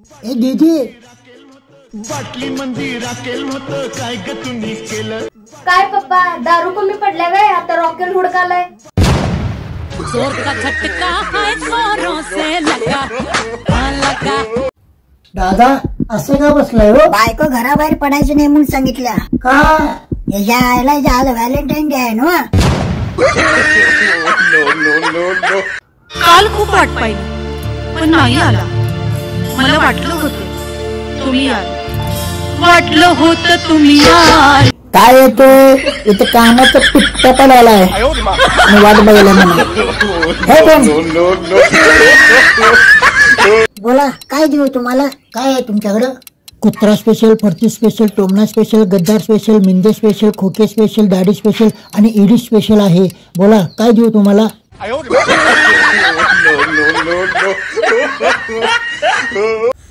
ए दीदी बाटली मंदी राखेल होतं काय ग तुम्ही केलं? काय पप्पा दारू कमी पडल्या काय आता रॉकेल हुडकालाय? जोर का झटका है जोरों से लगा दादा असं का बसलाय हो? बायको घराबाहेर पडायचं नाही म्हणून सांगितलं. का? याच्या आईला आज व्हॅलेंटाईन डे आहे ना. काल खूप वाट पाहिली पण नाही आला. मला वाटलं होतं तुम्ही याल. वाटलं होतं तुम्ही याल. काय येतो इथं कानाचं पिट्ट पण आलाय आणि वाट बघायला म्हणा. बोला काय देऊ तुम्हाला? काय आहे तुमच्याकडं? कुत्रा स्पेशल, फरची स्पेशल, टोमना स्पेशल, गद्दार स्पेशल, मिंदे स्पेशल, खोके स्पेशल, दाढी स्पेशल आणि ईडी स्पेशल आहे. बोला काय देऊ तुम्हाला?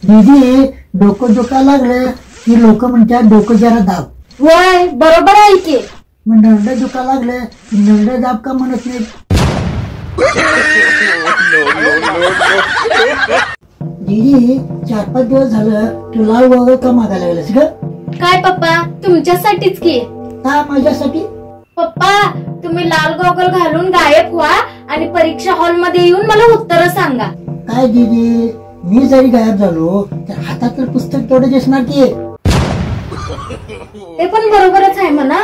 दीदी डोकं दुखा लागलं की लोक म्हणतात डोकं जरा दाब. वय बरोबर आहे की. मग नरडं दुखा लागलं की नरडं दाब का म्हणत नाही? दीदी 4-5 दिवस झालं तू लाल गोगल का मागायला लागलास ग? काय पप्पा तुमच्यासाठीच की. का माझ्यासाठी? पप्पा तुम्ही लाल गॉगल घालून गायब व्हा आणि परीक्षा हॉल मध्ये येऊन मला उत्तर सांगा. काय दीदी मी जरी गायब झालो तर हातातलं पुस्तक तेवढं दिसणार की. ते पण बरोबरच आहे म्हणा.